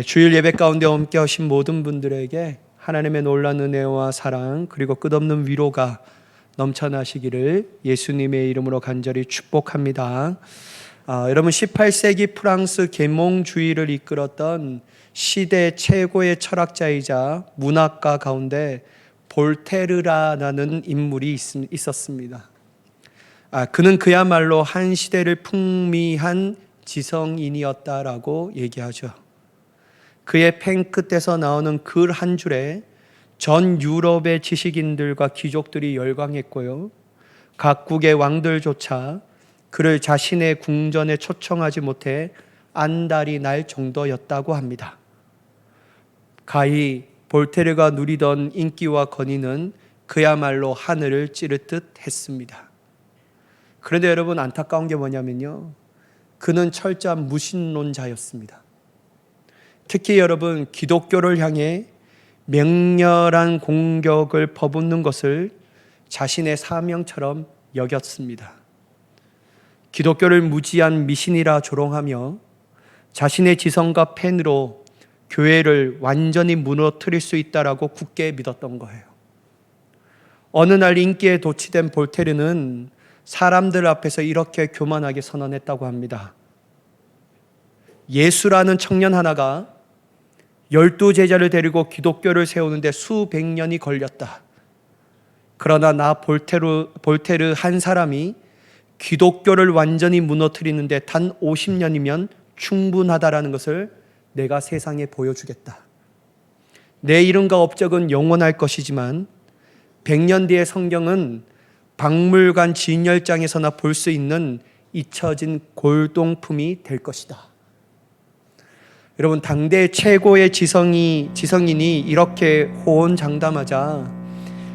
주일 예배 가운데 함께 하신 모든 분들에게 하나님의 놀라운 은혜와 사랑 그리고 끝없는 위로가 넘쳐나시기를 예수님의 이름으로 간절히 축복합니다. 여러분 18세기 프랑스 계몽주의를 이끌었던 시대 최고의 철학자이자 문학가 가운데 볼테르라는 인물이 있었습니다. 그는 그야말로 한 시대를 풍미한 지성인이었다라고 얘기하죠. 그의 펜 끝에서 나오는 글 한 줄에 전 유럽의 지식인들과 귀족들이 열광했고요. 각국의 왕들조차 그를 자신의 궁전에 초청하지 못해 안달이 날 정도였다고 합니다. 가히 볼테르가 누리던 인기와 권위는 그야말로 하늘을 찌르듯 했습니다. 그런데 여러분, 안타까운 게 뭐냐면요, 그는 철저한 무신론자였습니다. 특히 여러분, 기독교를 향해 맹렬한 공격을 퍼붓는 것을 자신의 사명처럼 여겼습니다. 기독교를 무지한 미신이라 조롱하며 자신의 지성과 펜으로 교회를 완전히 무너뜨릴 수 있다라고 굳게 믿었던 거예요. 어느 날 인기에 도취된 볼테르는 사람들 앞에서 이렇게 교만하게 선언했다고 합니다. 예수라는 청년 하나가 12제자를 데리고 기독교를 세우는데 수백 년이 걸렸다. 그러나 나 볼테르 한 사람이 기독교를 완전히 무너뜨리는데 단 50년이면 충분하다라는 것을 내가 세상에 보여주겠다. 내 이름과 업적은 영원할 것이지만 100년 뒤의 성경은 박물관 진열장에서나 볼 수 있는 잊혀진 골동품이 될 것이다. 여러분, 당대 최고의 지성인이 이렇게 호언장담하자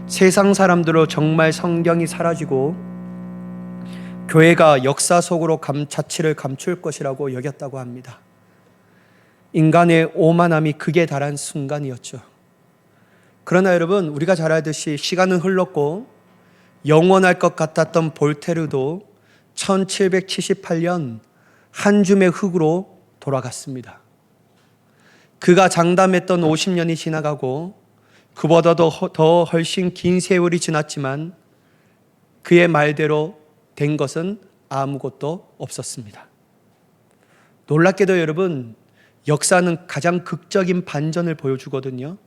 세상 사람들로 정말 성경이 사라지고 교회가 역사 속으로 자취를 감출 것이라고 여겼다고 합니다. 인간의 오만함이 극에 달한 순간이었죠. 그러나 여러분, 우리가 잘 알듯이 시간은 흘렀고 영원할 것 같았던 볼테르도 1778년 한 줌의 흙으로 돌아갔습니다. 그가 장담했던 50년이 지나가고 그보다도 더 훨씬 긴 세월이 지났지만 그의 말대로 된 것은 아무것도 없었습니다. 놀랍게도 여러분, 역사는 가장 극적인 반전을 보여주거든요.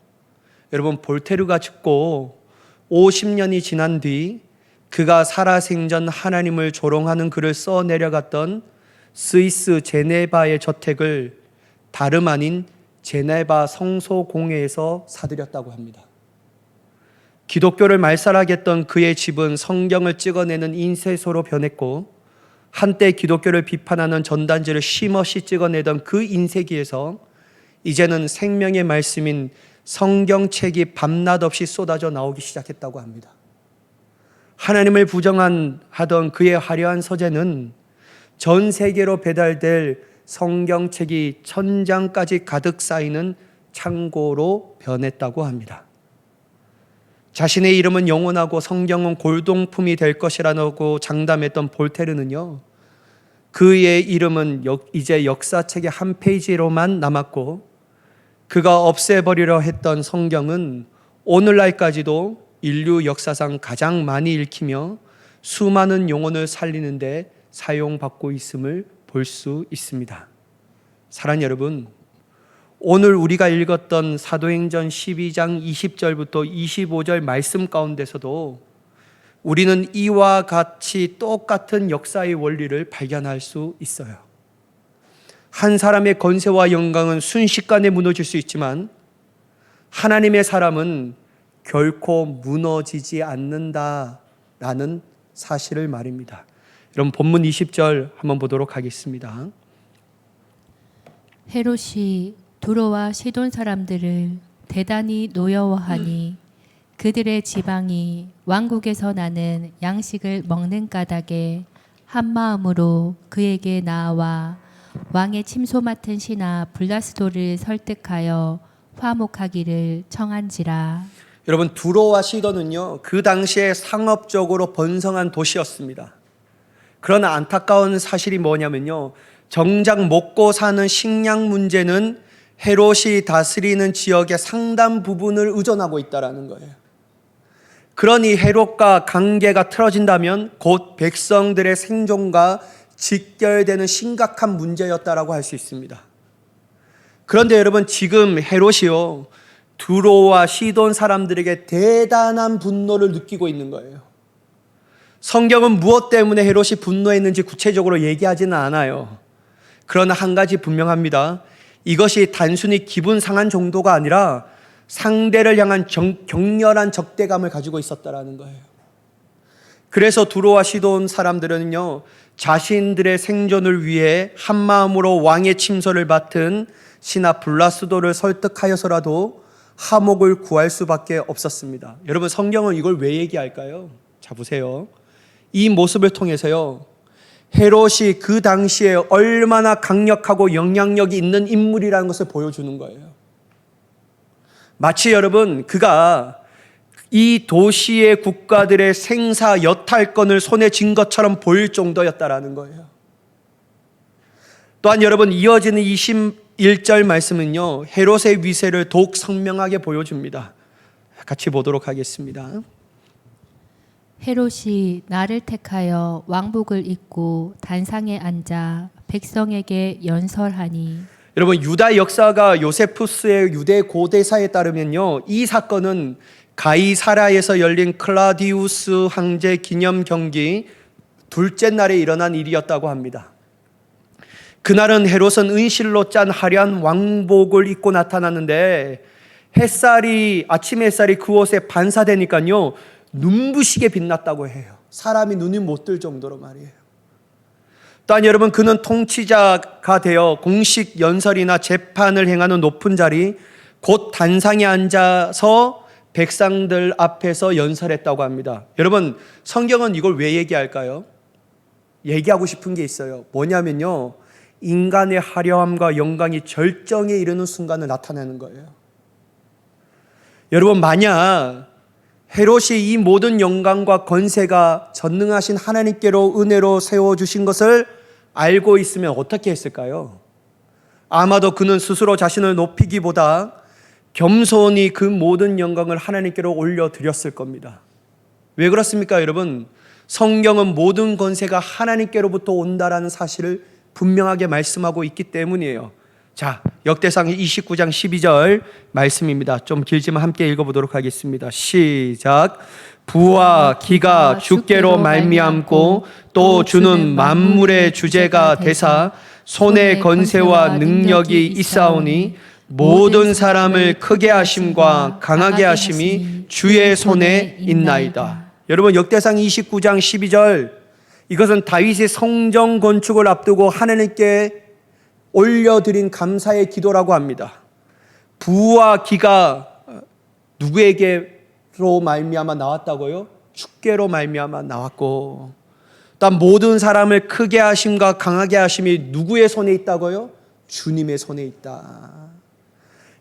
여러분, 볼테르가 죽고 50년이 지난 뒤 그가 살아생전 하나님을 조롱하는 글을 써 내려갔던 스위스 제네바의 저택을 다름 아닌 제네바 성소공회에서 사들였다고 합니다. 기독교를 말살하겠던 그의 집은 성경을 찍어내는 인쇄소로 변했고 한때 기독교를 비판하는 전단지를 쉼없이 찍어내던 그 인쇄기에서 이제는 생명의 말씀인 성경책이 밤낮 없이 쏟아져 나오기 시작했다고 합니다. 하나님을 부정하던 그의 화려한 서재는 전 세계로 배달될 성경책이 천장까지 가득 쌓이는 창고로 변했다고 합니다. 자신의 이름은 영원하고 성경은 골동품이 될 것이라고 장담했던 볼테르는요, 그의 이름은 이제 역사책의 한 페이지로만 남았고 그가 없애버리려 했던 성경은 오늘날까지도 인류 역사상 가장 많이 읽히며 수많은 영혼을 살리는 데 사용받고 있음을 볼 수 있습니다. 사랑하는 여러분, 오늘 우리가 읽었던 사도행전 12장 20절부터 25절 말씀 가운데서도 우리는 이와 같이 똑같은 역사의 원리를 발견할 수 있어요. 한 사람의 권세와 영광은 순식간에 무너질 수 있지만 하나님의 사람은 결코 무너지지 않는다라는 사실을 말입니다. 여러분, 본문 20절 한번 보도록 하겠습니다. 헤롯이 두로와 시돈 사람들을 대단히 노여워하니 그들의 지방이 왕국에서 나는 양식을 먹는 까닭에 한 마음으로 그에게 나아와 왕의 침소 맡은 신하 블라스도를 설득하여 화목하기를 청한지라. 여러분, 두로와 시돈은요, 그 당시에 상업적으로 번성한 도시였습니다. 그러나 안타까운 사실이 뭐냐면요, 정작 먹고 사는 식량 문제는 헤롯이 다스리는 지역의 상당 부분을 의존하고 있다라는 거예요. 그러니 헤롯과 관계가 틀어진다면 곧 백성들의 생존과 직결되는 심각한 문제였다라고 할 수 있습니다. 그런데 여러분, 지금 헤롯이요, 두로와 시돈 사람들에게 대단한 분노를 느끼고 있는 거예요. 성경은 무엇 때문에 헤롯이 분노했는지 구체적으로 얘기하지는 않아요. 그러나 한 가지 분명합니다. 이것이 단순히 기분 상한 정도가 아니라 상대를 향한 격렬한 적대감을 가지고 있었다라는 거예요. 그래서 두로와 시돈 사람들은요, 자신들의 생존을 위해 한마음으로 왕의 침소를 맡은 신하 블라스도를 설득하여서라도 하목을 구할 수밖에 없었습니다. 여러분, 성경은 이걸 왜 얘기할까요? 자, 보세요. 이 모습을 통해서요, 헤롯이 그 당시에 얼마나 강력하고 영향력이 있는 인물이라는 것을 보여주는 거예요. 마치 여러분, 그가 이 도시의 국가들의 생사 여탈권을 손에 쥔 것처럼 보일 정도였다라는 거예요. 또한 여러분, 이어지는 21절 말씀은요, 헤롯의 위세를 더욱 선명하게 보여줍니다. 같이 보도록 하겠습니다. 헤롯이 나를 택하여 왕복을 입고 단상에 앉아 백성에게 연설하니. 여러분, 유다 역사가 요세푸스의 유대 고대사에 따르면요, 이 사건은 가이사라에서 열린 클라디우스 황제 기념 경기 둘째 날에 일어난 일이었다고 합니다. 그날은 헤롯은 은실로 짠 화려한 왕복을 입고 나타났는데 아침 햇살이 그 옷에 반사되니까요, 눈부시게 빛났다고 해요. 사람이 눈이 못 뜰 정도로 말이에요. 또한 여러분, 그는 통치자가 되어 공식 연설이나 재판을 행하는 높은 자리, 곧 단상에 앉아서 백성들 앞에서 연설했다고 합니다. 여러분, 성경은 이걸 왜 얘기할까요? 얘기하고 싶은 게 있어요. 뭐냐면요, 인간의 화려함과 영광이 절정에 이르는 순간을 나타내는 거예요. 여러분, 만약 헤롯이 이 모든 영광과 권세가 전능하신 하나님께로 은혜로 세워주신 것을 알고 있으면 어떻게 했을까요? 아마도 그는 스스로 자신을 높이기보다 겸손히 그 모든 영광을 하나님께로 올려드렸을 겁니다. 왜 그렇습니까, 여러분? 성경은 모든 권세가 하나님께로부터 온다라는 사실을 분명하게 말씀하고 있기 때문이에요. 자, 역대상 29장 12절 말씀입니다. 좀 길지만 함께 읽어보도록 하겠습니다. 시작. 부와 기가 주께로 말미암고 또 주는 만물의 주제가 되사 손의 권세와 능력이 있사오니 모든 사람을 크게 하심과 강하게 하심이 주의 손에 있나이다. 여러분, 역대상 29장 12절, 이것은 다윗의 성전 건축을 앞두고 하나님께 올려드린 감사의 기도라고 합니다. 부와 기가 누구에게로 말미암아 나왔다고요? 주께로 말미암아 나왔고, 또 모든 사람을 크게 하심과 강하게 하심이 누구의 손에 있다고요? 주님의 손에 있다.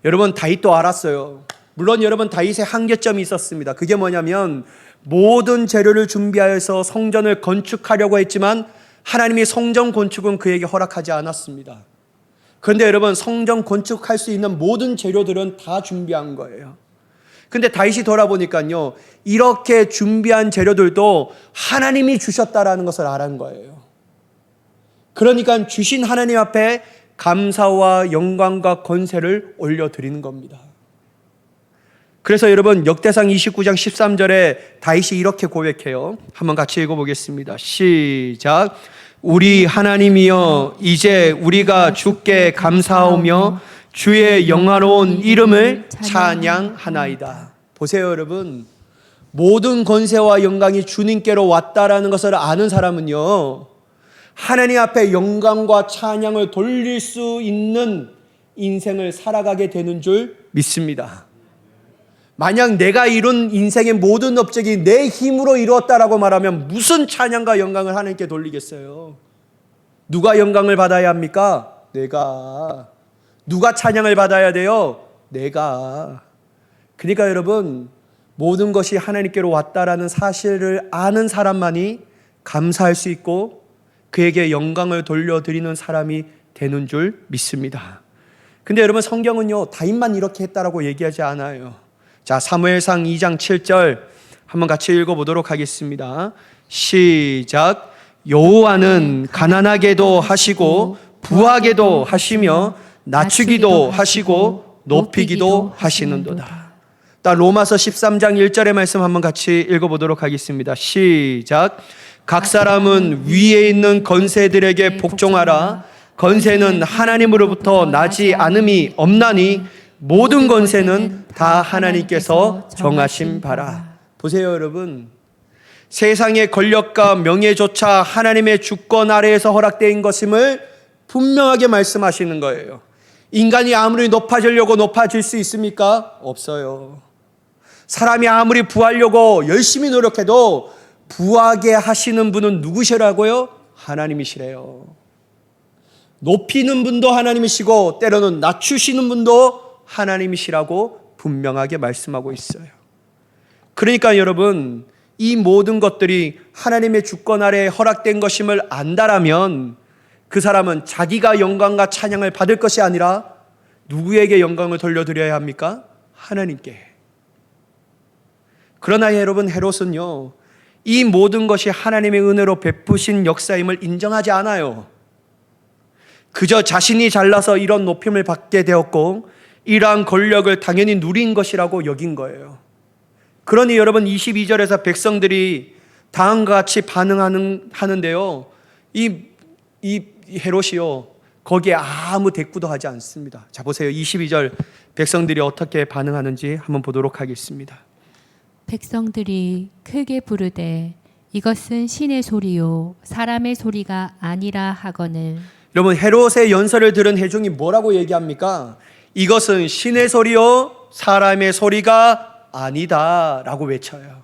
여러분, 다윗도 알았어요. 물론 여러분, 다윗의 한계점이 있었습니다. 그게 뭐냐면 모든 재료를 준비하여서 성전을 건축하려고 했지만 하나님이 성전 건축은 그에게 허락하지 않았습니다. 그런데 여러분, 성전 건축할 수 있는 모든 재료들은 다 준비한 거예요. 근데 다윗이 돌아보니까요, 이렇게 준비한 재료들도 하나님이 주셨다라는 것을 알은 거예요. 그러니까 주신 하나님 앞에 감사와 영광과 권세를 올려드리는 겁니다. 그래서 여러분, 역대상 29장 13절에 다윗이 이렇게 고백해요. 한번 같이 읽어보겠습니다. 시작. 우리 하나님이여, 이제 우리가 주께 감사하오며 주의 영화로운 이름을 찬양하나이다. 보세요, 여러분. 모든 권세와 영광이 주님께로 왔다라는 것을 아는 사람은요, 하나님 앞에 영광과 찬양을 돌릴 수 있는 인생을 살아가게 되는 줄 믿습니다. 만약 내가 이룬 인생의 모든 업적이 내 힘으로 이루었다라고 말하면 무슨 찬양과 영광을 하나님께 돌리겠어요? 누가 영광을 받아야 합니까? 내가. 누가 찬양을 받아야 돼요? 내가. 그러니까 여러분, 모든 것이 하나님께로 왔다라는 사실을 아는 사람만이 감사할 수 있고 그에게 영광을 돌려드리는 사람이 되는 줄 믿습니다. 근데 여러분 성경은요 다윗만 이렇게 했다라고 얘기하지 않아요. 자, 사무엘상 2장 7절 한번 같이 읽어보도록 하겠습니다. 시작. 여호와는 가난하게도 하시고 부하게도 하시며 낮추기도 하시고 높이기도 하시는도다. 로마서 13장 1절의 말씀 한번 같이 읽어보도록 하겠습니다. 시작. 각 사람은 위에 있는 건세들에게 복종하라. 건세는 하나님으로부터 나지 않음이 없나니 모든 건세는 다 하나님께서 정하신 바라. 보세요 여러분, 세상의 권력과 명예조차 하나님의 주권 아래에서 허락된 것임을 분명하게 말씀하시는 거예요. 인간이 아무리 높아지려고 높아질 수 있습니까? 없어요. 사람이 아무리 부하려고 열심히 노력해도 부하게 하시는 분은 누구시라고요? 하나님이시래요. 높이는 분도 하나님이시고 때로는 낮추시는 분도 하나님이시라고 분명하게 말씀하고 있어요. 그러니까 여러분, 이 모든 것들이 하나님의 주권 아래에 허락된 것임을 안다라면 그 사람은 자기가 영광과 찬양을 받을 것이 아니라 누구에게 영광을 돌려드려야 합니까? 하나님께. 그러나 여러분, 헤롯은요 이 모든 것이 하나님의 은혜로 베푸신 역사임을 인정하지 않아요. 그저 자신이 잘나서 이런 높임을 받게 되었고 이러한 권력을 당연히 누린 것이라고 여긴 거예요. 그러니 여러분 22절에서 백성들이 다음과 같이 반응하는데요, 이 헤롯이요 거기에 아무 대꾸도 하지 않습니다. 자, 보세요. 22절 백성들이 어떻게 반응하는지 한번 보도록 하겠습니다. 백성들이 크게 부르되 이것은 신의 소리요 사람의 소리가 아니라 하거늘. 여러분, 헤롯의 연설을 들은 회중이 뭐라고 얘기합니까? 이것은 신의 소리요 사람의 소리가 아니다 라고 외쳐요.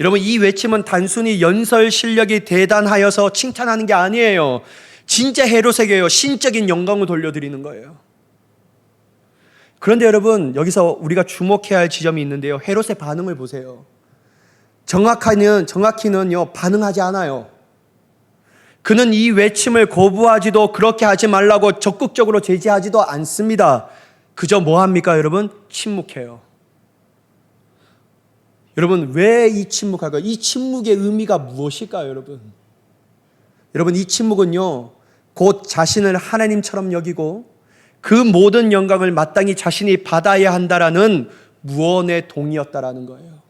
여러분, 이 외침은 단순히 연설 실력이 대단하여서 칭찬하는 게 아니에요. 진짜 헤롯에게요 신적인 영광을 돌려드리는 거예요. 그런데 여러분, 여기서 우리가 주목해야 할 지점이 있는데요, 헤롯의 반응을 보세요. 정확히는요 반응하지 않아요. 그는 이 외침을 거부하지도 그렇게 하지 말라고 적극적으로 제지하지도 않습니다. 그저 뭐 합니까 여러분? 침묵해요. 여러분, 왜 이 침묵할까요? 이 침묵의 의미가 무엇일까요 여러분? 여러분, 이 침묵은요 곧 자신을 하나님처럼 여기고 그 모든 영광을 마땅히 자신이 받아야 한다라는 무언의 동의였다라는 거예요.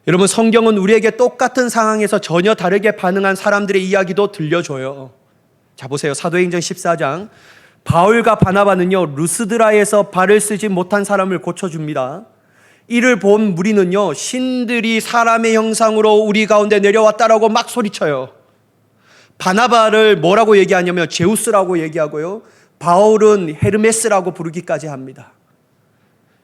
여러분, 성경은 우리에게 똑같은 상황에서 전혀 다르게 반응한 사람들의 이야기도 들려줘요. 자, 보세요. 사도행전 14장. 바울과 바나바는요 루스드라에서 발을 쓰지 못한 사람을 고쳐줍니다. 이를 본 무리는요 신들이 사람의 형상으로 우리 가운데 내려왔다라고 막 소리쳐요. 바나바를 뭐라고 얘기하냐면 제우스라고 얘기하고요, 바울은 헤르메스라고 부르기까지 합니다.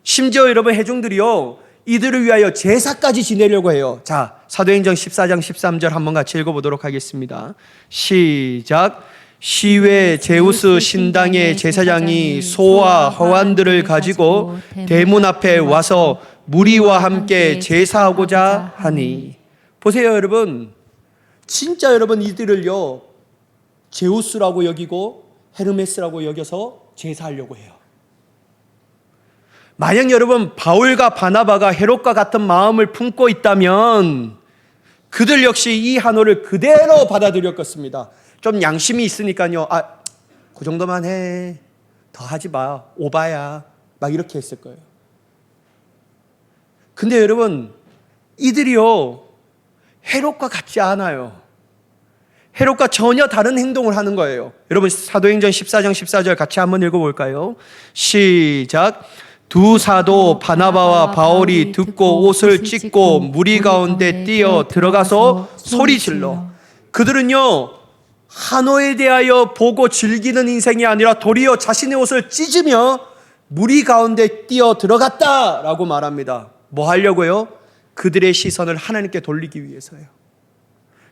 심지어 여러분, 회중들이요 이들을 위하여 제사까지 지내려고 해요. 자, 사도행전 14장 13절 한번 같이 읽어보도록 하겠습니다. 시작. 시외 제우스 신당의 제사장이 소와 허환들을 가지고 대문 앞에 와서 무리와 함께 제사하고자 하니. 보세요 여러분, 진짜 여러분 이들을요 제우스라고 여기고 헤르메스라고 여겨서 제사하려고 해요. 만약 여러분 바울과 바나바가 헤롯과 같은 마음을 품고 있다면 그들 역시 이 한호를 그대로 받아들였겠습니다. 좀 양심이 있으니까요, 그 정도만 해, 더 하지 마, 오바야, 막 이렇게 했을 거예요. 근데 여러분, 이들이요 헤롯과 같지 않아요. 헤롯과 전혀 다른 행동을 하는 거예요. 여러분, 사도행전 14장 14절 같이 한번 읽어볼까요? 시작. 두 사도 바나바와 바울이 듣고 옷을 찢고 무리 가운데 뛰어 들어가서 소리질러. 그들은요 한호에 대하여 보고 즐기는 인생이 아니라 도리어 자신의 옷을 찢으며 무리 가운데 뛰어 들어갔다라고 말합니다. 뭐 하려고요? 그들의 시선을 하나님께 돌리기 위해서요.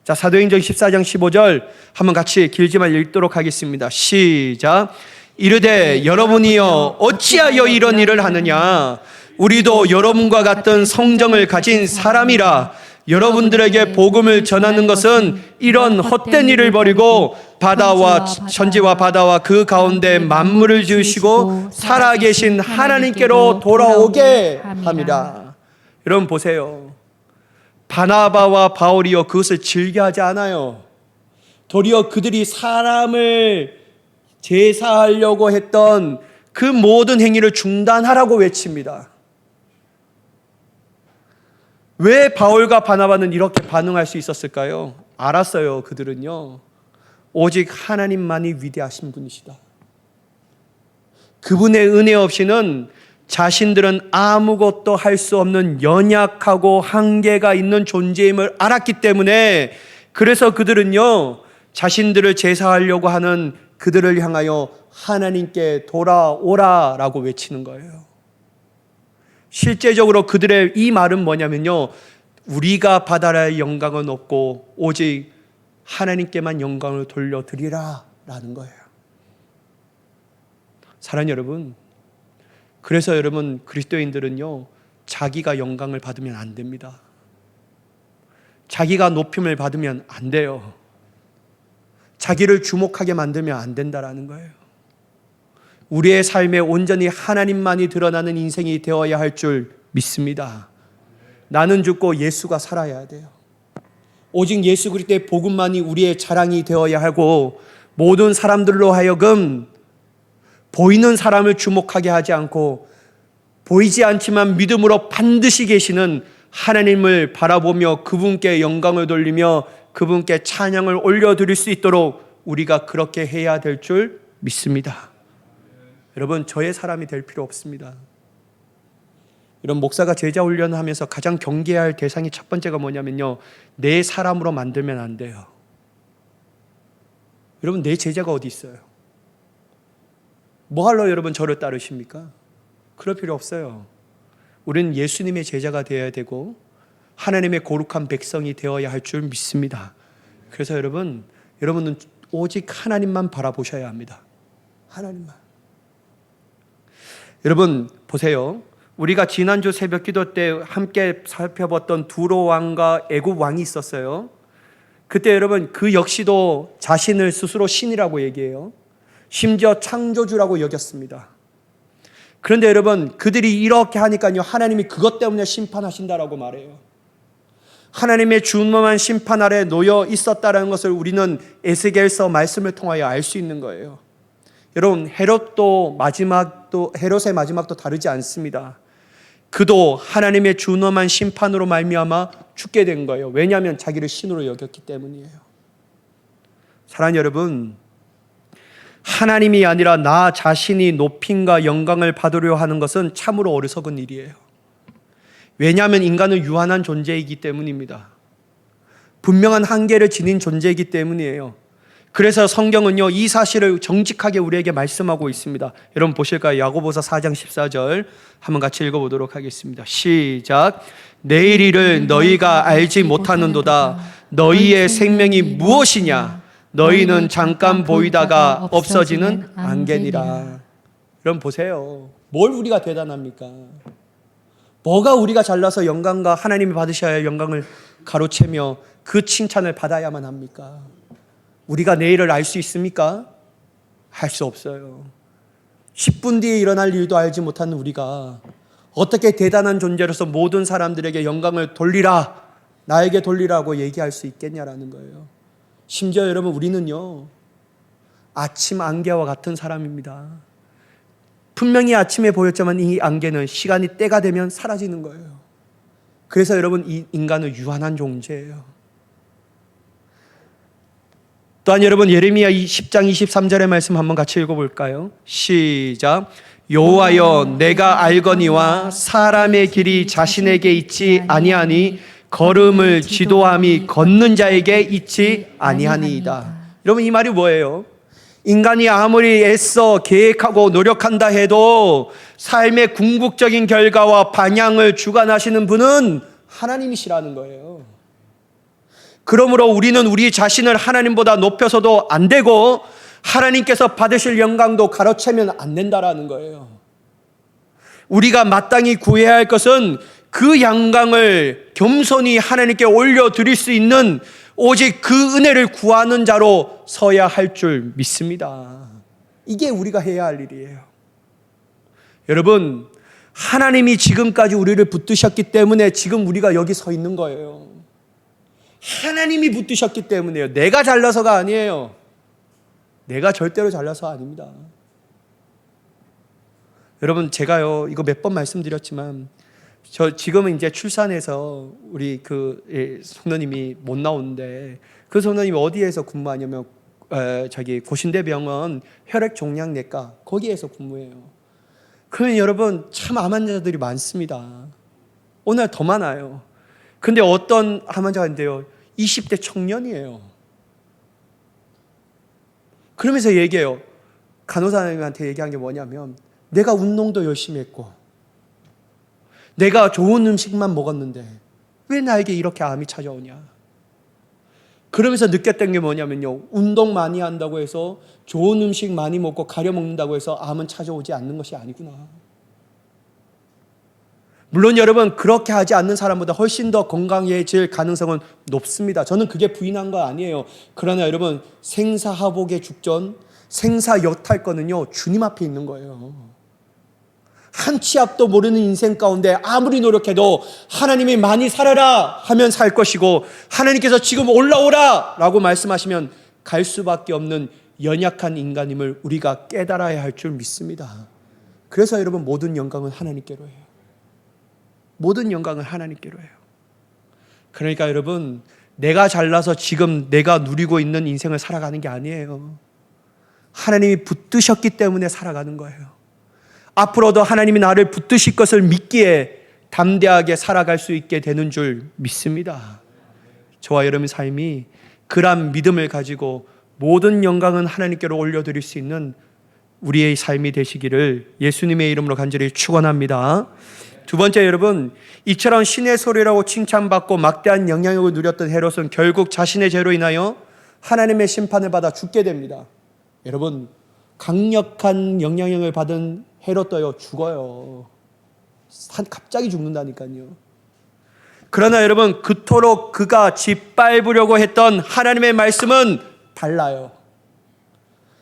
자, 사도행전 14장 15절 한번 같이 길지만 읽도록 하겠습니다. 시작. 이르되 여러분이여 어찌하여 이런 일을 하느냐? 우리도 여러분과 같은 성정을 가진 사람이라. 여러분들에게 복음을 전하는 것은 이런 헛된 일을 버리고 바다와 천지와 바다와 그 가운데 만물을 지으시고 살아계신 하나님께로 돌아오게 함이라. 여러분 보세요. 바나바와 바울이요 그것을 즐겨하지 않아요. 도리어 그들이 사람을 제사하려고 했던 그 모든 행위를 중단하라고 외칩니다. 왜 바울과 바나바는 이렇게 반응할 수 있었을까요? 알았어요. 그들은요 오직 하나님만이 위대하신 분이시다. 그분의 은혜 없이는 자신들은 아무것도 할 수 없는 연약하고 한계가 있는 존재임을 알았기 때문에 그래서 그들은요 자신들을 제사하려고 하는 그들을 향하여 하나님께 돌아오라라고 외치는 거예요. 실제적으로 그들의 이 말은 뭐냐면요 우리가 받아야 영광은 없고 오직 하나님께만 영광을 돌려드리라 라는 거예요. 사랑하는 여러분, 그래서 여러분 그리스도인들은요 자기가 영광을 받으면 안 됩니다. 자기가 높임을 받으면 안 돼요. 자기를 주목하게 만들면 안 된다라는 거예요. 우리의 삶에 온전히 하나님만이 드러나는 인생이 되어야 할 줄 믿습니다. 나는 죽고 예수가 살아야 돼요. 오직 예수 그리스도의 복음만이 우리의 자랑이 되어야 하고 모든 사람들로 하여금 보이는 사람을 주목하게 하지 않고 보이지 않지만 믿음으로 반드시 계시는 하나님을 바라보며 그분께 영광을 돌리며 그분께 찬양을 올려드릴 수 있도록 우리가 그렇게 해야 될 줄 믿습니다. 여러분 저의 사람이 될 필요 없습니다. 이런 목사가 제자 훈련하면서 가장 경계해야 할 대상이 첫 번째가 뭐냐면요 내 사람으로 만들면 안 돼요. 여러분 내 제자가 어디 있어요? 뭐 하러 여러분 저를 따르십니까? 그럴 필요 없어요. 우리는 예수님의 제자가 되어야 되고 하나님의 거룩한 백성이 되어야 할 줄 믿습니다. 그래서 여러분은 오직 하나님만 바라보셔야 합니다. 하나님만. 여러분 보세요. 우리가 지난주 새벽 기도 때 함께 살펴봤던 두로 왕과 애굽 왕이 있었어요. 그때 여러분 그 역시도 자신을 스스로 신이라고 얘기해요. 심지어 창조주라고 여겼습니다. 그런데 여러분 그들이 이렇게 하니까요 하나님이 그것 때문에 심판하신다라고 말해요. 하나님의 준엄한 심판 아래 놓여 있었다라는 것을 우리는 에스겔서 말씀을 통하여 알 수 있는 거예요. 여러분 헤롯의 마지막도 다르지 않습니다. 그도 하나님의 준엄한 심판으로 말미암아 죽게 된 거예요. 왜냐하면 자기를 신으로 여겼기 때문이에요. 사랑하는 여러분, 하나님이 아니라 나 자신이 높임과 영광을 받으려 하는 것은 참으로 어리석은 일이에요. 왜냐하면 인간은 유한한 존재이기 때문입니다. 분명한 한계를 지닌 존재이기 때문이에요. 그래서 성경은요 이 사실을 정직하게 우리에게 말씀하고 있습니다. 여러분 보실까요? 야고보서 4장 14절 한번 같이 읽어보도록 하겠습니다. 시작. 내일 일을 너희가 알지 못하는도다. 너희의 생명이 무엇이냐? 너희는 잠깐 보이다가 없어지는 안개니라. 여러분 보세요. 뭘 우리가 대단합니까? 뭐가 우리가 잘나서 영광과 하나님이 받으셔야 할 영광을 가로채며 그 칭찬을 받아야만 합니까? 우리가 내일을 알 수 있습니까? 할 수 없어요. 10분 뒤에 일어날 일도 알지 못하는 우리가 어떻게 대단한 존재로서 모든 사람들에게 영광을 돌리라, 나에게 돌리라고 얘기할 수 있겠냐라는 거예요. 심지어 여러분 우리는요 아침 안개와 같은 사람입니다. 분명히 아침에 보였지만 이 안개는 시간이 때가 되면 사라지는 거예요. 그래서 여러분 이 인간은 유한한 존재예요. 또한 여러분 예레미야 10장 23절의 말씀 한번 같이 읽어볼까요? 시작. 여호와여 내가 알거니와 사람의 길이 자신에게 있지 아니하니 걸음을 지도함이 걷는 자에게 있지 아니하니이다. 여러분 이 말이 뭐예요? 인간이 아무리 애써 계획하고 노력한다 해도 삶의 궁극적인 결과와 방향을 주관하시는 분은 하나님이시라는 거예요. 그러므로 우리는 우리 자신을 하나님보다 높여서도 안 되고 하나님께서 받으실 영광도 가로채면 안 된다라는 거예요. 우리가 마땅히 구해야 할 것은 그 양강을 겸손히 하나님께 올려드릴 수 있는 오직 그 은혜를 구하는 자로 서야 할 줄 믿습니다. 이게 우리가 해야 할 일이에요. 여러분, 하나님이 지금까지 우리를 붙드셨기 때문에 지금 우리가 여기 서 있는 거예요. 하나님이 붙드셨기 때문에요. 내가 잘나서가 아니에요. 내가 절대로 잘나서 아닙니다. 여러분, 제가요, 이거 몇 번 말씀드렸지만, 저 지금은 이제 출산해서 우리 그 성도님이 못 나오는데, 그 성도님이 어디에서 근무하냐면 저기 고신대병원 혈액종양내과 거기에서 근무해요. 그러면 여러분, 참 암 환자들이 많습니다. 오늘 더 많아요. 근데 어떤 암 환자가 있는데요, 20대 청년이에요. 그러면서 얘기해요. 간호사님한테 얘기한 게 뭐냐면, 내가 운동도 열심히 했고 내가 좋은 음식만 먹었는데 왜 나에게 이렇게 암이 찾아오냐. 그러면서 느꼈던 게 뭐냐면요, 운동 많이 한다고 해서 좋은 음식 많이 먹고 가려 먹는다고 해서 암은 찾아오지 않는 것이 아니구나. 물론 여러분, 그렇게 하지 않는 사람보다 훨씬 더 건강해질 가능성은 높습니다. 저는 그게 부인한 거 아니에요. 그러나 여러분, 생사하복의 죽전, 생사여탈권은요, 주님 앞에 있는 거예요. 한 치 앞도 모르는 인생 가운데 아무리 노력해도 하나님이 많이 살아라 하면 살 것이고, 하나님께서 지금 올라오라 라고 말씀하시면 갈 수밖에 없는 연약한 인간임을 우리가 깨달아야 할 줄 믿습니다. 그래서 여러분, 모든 영광은 하나님께로 해요. 모든 영광은 하나님께로 해요. 그러니까 여러분, 내가 잘나서 지금 내가 누리고 있는 인생을 살아가는 게 아니에요. 하나님이 붙드셨기 때문에 살아가는 거예요. 앞으로도 하나님이 나를 붙드실 것을 믿기에 담대하게 살아갈 수 있게 되는 줄 믿습니다. 저와 여러분의 삶이 그러한 믿음을 가지고 모든 영광은 하나님께로 올려드릴 수 있는 우리의 삶이 되시기를 예수님의 이름으로 간절히 축원합니다. 두 번째, 여러분, 이처럼 신의 소리라고 칭찬받고 막대한 영향력을 누렸던 헤롯은 결국 자신의 죄로 인하여 하나님의 심판을 받아 죽게 됩니다. 여러분, 강력한 영향력을 받은 헤롯도요, 죽어요. 갑자기 죽는다니까요. 그러나 여러분, 그토록 그가 짓밟으려고 했던 하나님의 말씀은 달라요.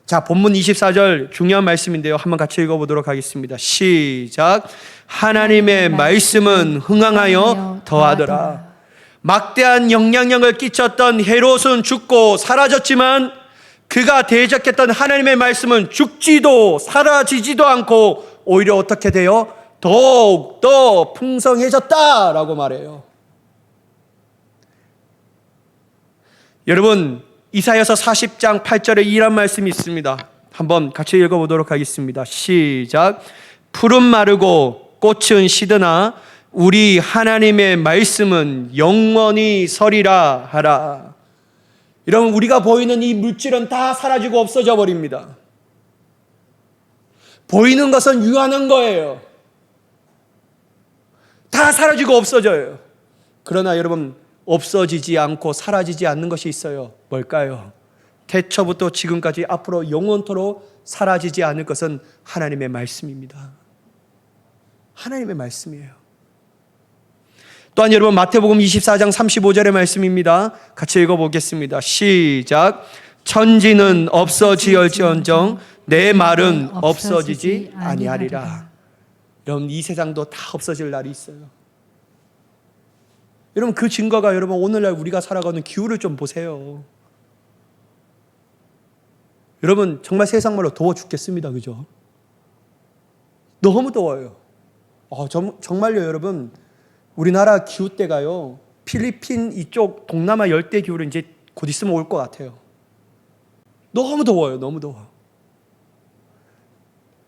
자, 본문 24절 중요한 말씀인데요, 한번 같이 읽어보도록 하겠습니다. 시작. 하나님의 말씀은 흥황하여 더하더라. 막대한 영향력을 끼쳤던 헤롯은 죽고 사라졌지만 그가 대적했던 하나님의 말씀은 죽지도 사라지지도 않고 오히려 어떻게 돼요? 더욱 더 풍성해졌다라고 말해요. 여러분, 이사야서 40장 8절에 이런 말씀이 있습니다. 한번 같이 읽어보도록 하겠습니다. 시작. 푸른 마르고 꽃은 시드나 우리 하나님의 말씀은 영원히 서리라 하라. 여러분, 우리가 보이는 이 물질은 다 사라지고 없어져 버립니다. 보이는 것은 유한한 거예요. 다 사라지고 없어져요. 그러나 여러분, 없어지지 않고 사라지지 않는 것이 있어요. 뭘까요? 태초부터 지금까지 앞으로 영원토록 사라지지 않을 것은 하나님의 말씀입니다. 하나님의 말씀이에요. 또한 여러분, 마태복음 24장 35절의 말씀입니다. 같이 읽어보겠습니다. 시작. 천지는 없어지을지언정 내 말은 없어지지 아니하리라. 여러분, 이 세상도 다 없어질 날이 있어요. 여러분, 그 증거가 여러분, 오늘날 우리가 살아가는 기후를 좀 보세요. 여러분, 정말 세상말로 더워 죽겠습니다. 그죠? 너무 더워요. 정말요, 여러분. 우리나라 기후대가요, 필리핀 이쪽 동남아 열대 기후로 이제 곧 있으면 올 것 같아요. 너무 더워요. 너무 더워.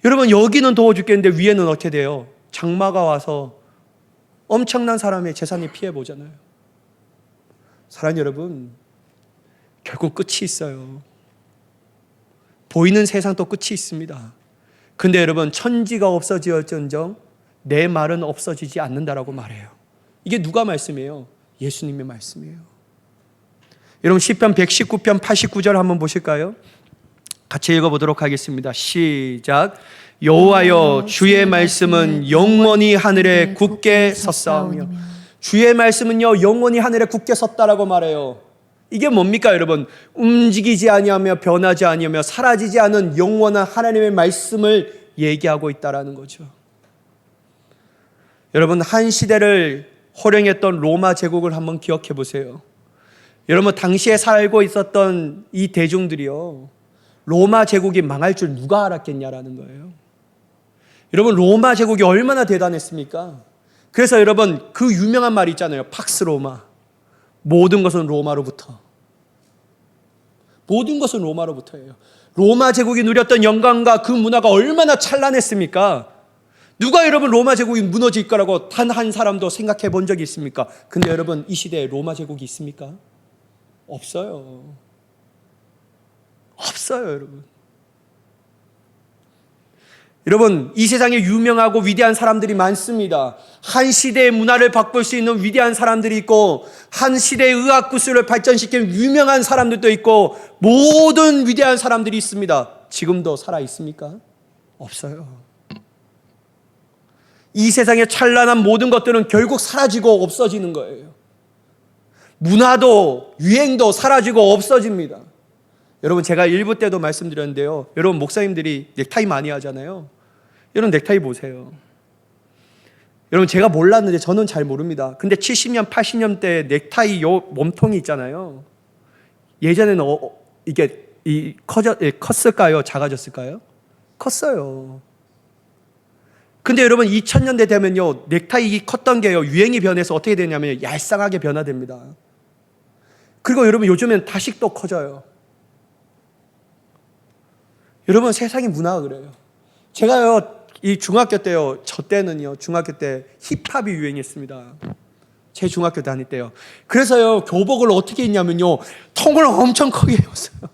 여러분, 여기는 더워 죽겠는데 위에는 어떻게 돼요? 장마가 와서 엄청난 사람의 재산이 피해 보잖아요. 사랑하는 여러분, 결국 끝이 있어요. 보이는 세상도 끝이 있습니다. 근데 여러분, 천지가 없어지었정정 내 말은 없어지지 않는다라고 말해요. 이게 누가 말씀이에요? 예수님의 말씀이에요. 여러분, 시편 119편 89절 한번 보실까요? 같이 읽어보도록 하겠습니다. 시작. 여호와여 주의 말씀은 영원히 하늘에 굳게 섰사오며. 주의 말씀은요 영원히 하늘에 굳게 섰다라고 말해요. 이게 뭡니까 여러분? 움직이지 아니하며 변하지 아니하며 사라지지 않은 영원한 하나님의 말씀을 얘기하고 있다라는 거죠. 여러분 한 시대를 호령했던 로마 제국을 한번 기억해 보세요. 여러분 당시에 살고 있었던 이 대중들이요 로마 제국이 망할 줄 누가 알았겠냐라는 거예요. 여러분 로마 제국이 얼마나 대단했습니까? 그래서 여러분 그 유명한 말이 있잖아요. 팍스 로마. 모든 것은 로마로부터. 모든 것은 로마로부터예요. 로마 제국이 누렸던 영광과 그 문화가 얼마나 찬란했습니까? 누가 여러분 로마 제국이 무너질 거라고 단 한 사람도 생각해 본 적이 있습니까? 근데 여러분 이 시대에 로마 제국이 있습니까? 없어요. 없어요, 여러분. 여러분, 이 세상에 유명하고 위대한 사람들이 많습니다. 한 시대의 문화를 바꿀 수 있는 위대한 사람들이 있고, 한 시대의 의학 기술을 발전시킨 유명한 사람들도 있고, 모든 위대한 사람들이 있습니다. 지금도 살아 있습니까? 없어요. 이 세상의 찬란한 모든 것들은 결국 사라지고 없어지는 거예요. 문화도 유행도 사라지고 없어집니다. 여러분 제가 일부 때도 말씀드렸는데요. 여러분 목사님들이 넥타이 많이 하잖아요. 여러분 넥타이 보세요. 여러분 제가 몰랐는데 저는 잘 모릅니다. 근데 70년 80년대 넥타이 요 몸통이 있잖아요. 예전에는 이게 컸을까요? 작아졌을까요? 컸어요. 근데 여러분 2000년대 되면요 넥타이 컸던 게요 유행이 변해서 어떻게 되냐면 얄쌍하게 변화됩니다. 그리고 여러분 요즘엔 다시 또 커져요. 여러분 세상의 문화가 그래요. 제가요 이 중학교 때요 저 때는요 중학교 때 힙합이 유행했습니다. 제 중학교 다닐 때요. 그래서요 교복을 어떻게 했냐면요 통을 엄청 크게 입었어요.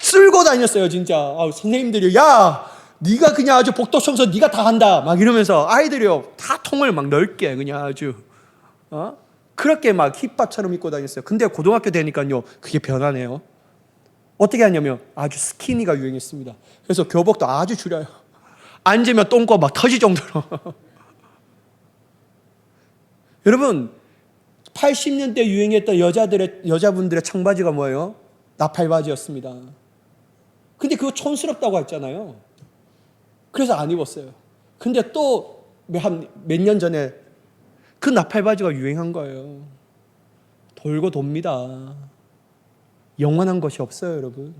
쓸고 다녔어요 진짜. 선생님들이 야 네가 그냥 아주 복도 청소 네가 다 한다 막 이러면서 아이들이요 다 통을 막 넓게 그냥 아주 그렇게 막 힙합처럼 입고 다녔어요. 근데 고등학교 되니까요 그게 변하네요. 어떻게 하냐면 아주 스키니가 유행했습니다. 그래서 교복도 아주 줄여요. 앉으면 똥꼬 막 터질 정도로. 여러분 80년대 유행했던 여자분들의 청바지가 뭐예요? 나팔바지였습니다. 근데 그거 촌스럽다고 했잖아요. 그래서 안 입었어요. 근데 또 몇 년 전에 그 나팔바지가 유행한 거예요. 돌고 돕니다. 영원한 것이 없어요, 여러분.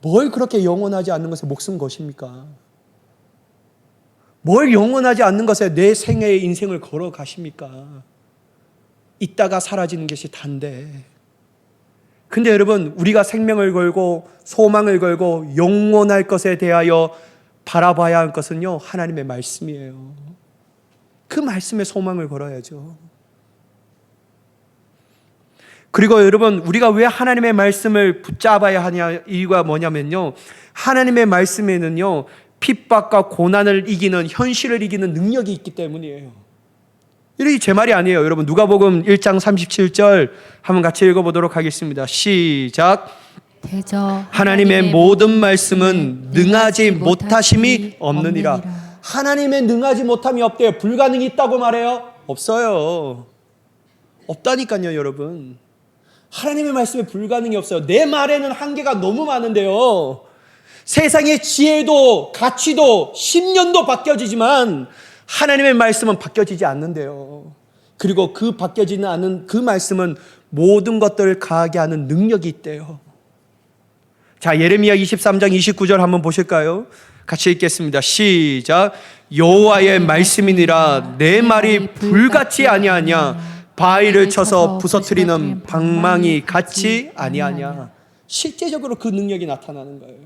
뭘 그렇게 영원하지 않는 것에 목숨 거십니까? 뭘 영원하지 않는 것에 내 생애의 인생을 걸어 가십니까? 있다가 사라지는 것이 단데. 근데 여러분, 우리가 생명을 걸고 소망을 걸고 영원할 것에 대하여 바라봐야 할 것은요, 하나님의 말씀이에요. 그 말씀에 소망을 걸어야죠. 그리고 여러분 우리가 왜 하나님의 말씀을 붙잡아야 하냐 이유가 뭐냐면요 하나님의 말씀에는요 핍박과 고난을 이기는 현실을 이기는 능력이 있기 때문이에요. 이게 제 말이 아니에요. 여러분 누가복음 1장 37절 한번 같이 읽어보도록 하겠습니다. 시작. 대저 하나님의 모든 말씀은 능하지 못하심이 없느니라. 하나님의 능하지 못함이 없대요. 불가능이 있다고 말해요? 없어요. 없다니까요 여러분. 하나님의 말씀에 불가능이 없어요. 내 말에는 한계가 너무 많은데요. 세상의 지혜도 가치도 10년도 바뀌어지지만 하나님의 말씀은 바뀌어지지 않는데요. 그리고 그 바뀌어지지 않는 그 말씀은 모든 것들을 가하게 하는 능력이 있대요. 자, 예레미야 23장 29절 한번 보실까요? 같이 읽겠습니다. 시작. 여호와의 말씀이니라 내 말이 불같이 아니하냐 바위를 쳐서 부서뜨리는 방망이 같이 아니하냐. 실제적으로 그 능력이 나타나는 거예요.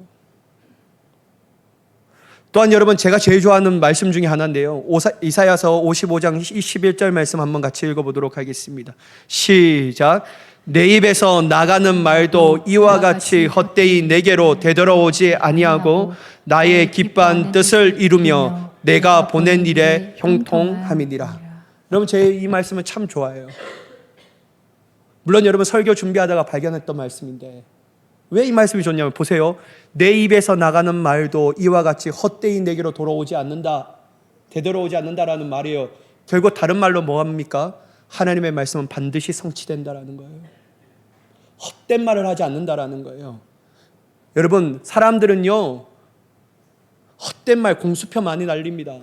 또한 여러분 제가 제일 좋아하는 말씀 중에 하나인데요. 이사야서 55장 11절 말씀 한번 같이 읽어보도록 하겠습니다. 시작. 내 입에서 나가는 말도 이와 같이 헛되이 내게로 되돌아오지 아니하고 나의 기뻐한 뜻을 이루며 내가 보낸 일에 형통함이니라. 여러분 제 이 말씀은 참 좋아해요. 물론 여러분 설교 준비하다가 발견했던 말씀인데 왜 이 말씀이 좋냐면 보세요. 내 입에서 나가는 말도 이와 같이 헛되이 내게로 돌아오지 않는다. 되돌아오지 않는다라는 말이에요. 결국 다른 말로 뭐합니까? 하나님의 말씀은 반드시 성취된다라는 거예요. 헛된 말을 하지 않는다라는 거예요. 여러분, 사람들은요, 헛된 말 공수표 많이 날립니다.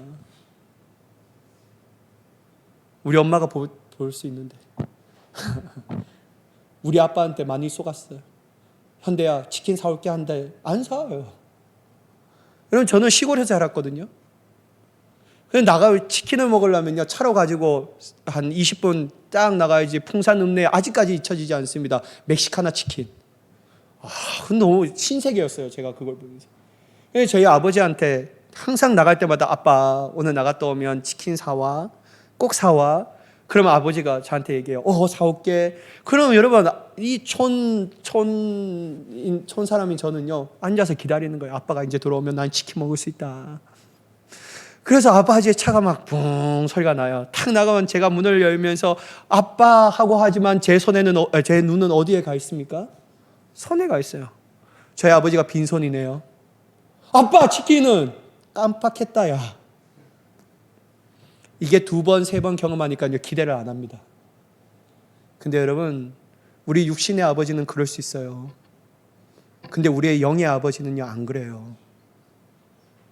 우리 엄마가 볼 수 있는데 우리 아빠한테 많이 속았어요. 현대야 치킨 사올게 한데 안 사요. 여러분, 저는 시골에서 자랐거든요. 그래서 나가 치킨을 먹으려면요, 차로 가지고 한 20분 딱 나가야지 풍산 읍내에 아직까지 잊혀지지 않습니다. 멕시카나 치킨. 너무 신세계였어요, 제가 그걸 보면서. 그래서 저희 아버지한테 항상 나갈 때마다 아빠 오늘 나갔다 오면 치킨 사와, 꼭 사와. 그러면 아버지가 저한테 얘기해요. 사올게. 그러면 여러분, 이 촌 사람인 저는요, 앉아서 기다리는 거예요. 아빠가 이제 들어오면 난 치킨 먹을 수 있다. 그래서 아버지의 차가 막 붕 소리가 나요. 탁 나가면 제가 문을 열면서 아빠 하고 하지만 제 눈은 어디에 가 있습니까? 손에 가 있어요. 저희 아버지가 빈손이네요. 아빠 치킨은 깜빡했다 야. 이게 2번, 3번 경험하니까 기대를 안 합니다. 근데 여러분, 우리 육신의 아버지는 그럴 수 있어요. 근데 우리의 영의 아버지는요, 안 그래요.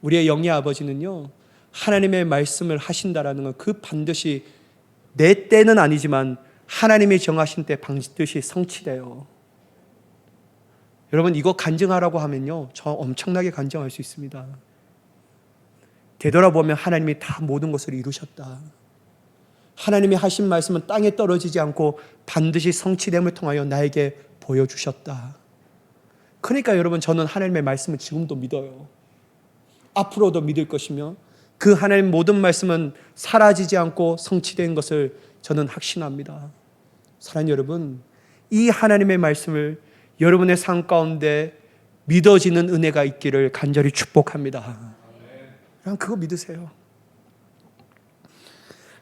우리의 영의 아버지는요, 하나님의 말씀을 하신다라는 건 그 반드시 내 때는 아니지만 하나님이 정하신 때 반드시 성취돼요. 여러분, 이거 간증하라고 하면요, 저 엄청나게 간증할 수 있습니다. 되돌아보면 하나님이 다 모든 것을 이루셨다. 하나님이 하신 말씀은 땅에 떨어지지 않고 반드시 성취됨을 통하여 나에게 보여주셨다. 그러니까 여러분, 저는 하나님의 말씀을 지금도 믿어요. 앞으로도 믿을 것이며 그 하나님 모든 말씀은 사라지지 않고 성취된 것을 저는 확신합니다. 사랑하는 여러분, 이 하나님의 말씀을 여러분의 삶 가운데 믿어지는 은혜가 있기를 간절히 축복합니다. 그냥 그거 믿으세요.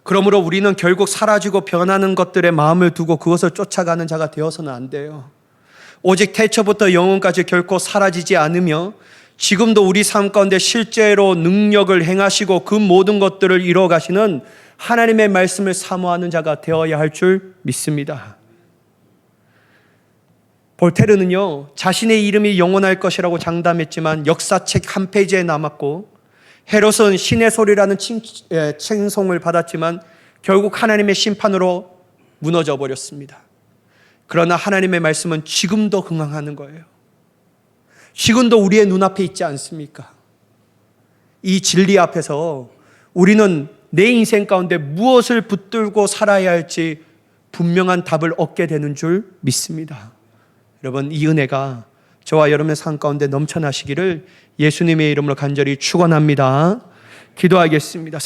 그러므로 우리는 결국 사라지고 변하는 것들에 마음을 두고 그것을 쫓아가는 자가 되어서는 안 돼요. 오직 태초부터 영원까지 결코 사라지지 않으며 지금도 우리 삶 가운데 실제로 능력을 행하시고 그 모든 것들을 이루어 가시는 하나님의 말씀을 사모하는 자가 되어야 할 줄 믿습니다. 볼테르는요, 자신의 이름이 영원할 것이라고 장담했지만 역사책 한 페이지에 남았고, 헤롯은 신의 소리라는 칭송을 받았지만 결국 하나님의 심판으로 무너져 버렸습니다. 그러나 하나님의 말씀은 지금도 흥황하는 거예요. 지금도 우리의 눈앞에 있지 않습니까? 이 진리 앞에서 우리는 내 인생 가운데 무엇을 붙들고 살아야 할지 분명한 답을 얻게 되는 줄 믿습니다. 여러분, 이 은혜가 저와 여러분의 삶 가운데 넘쳐나시기를 예수님의 이름으로 간절히 축원합니다. 기도하겠습니다.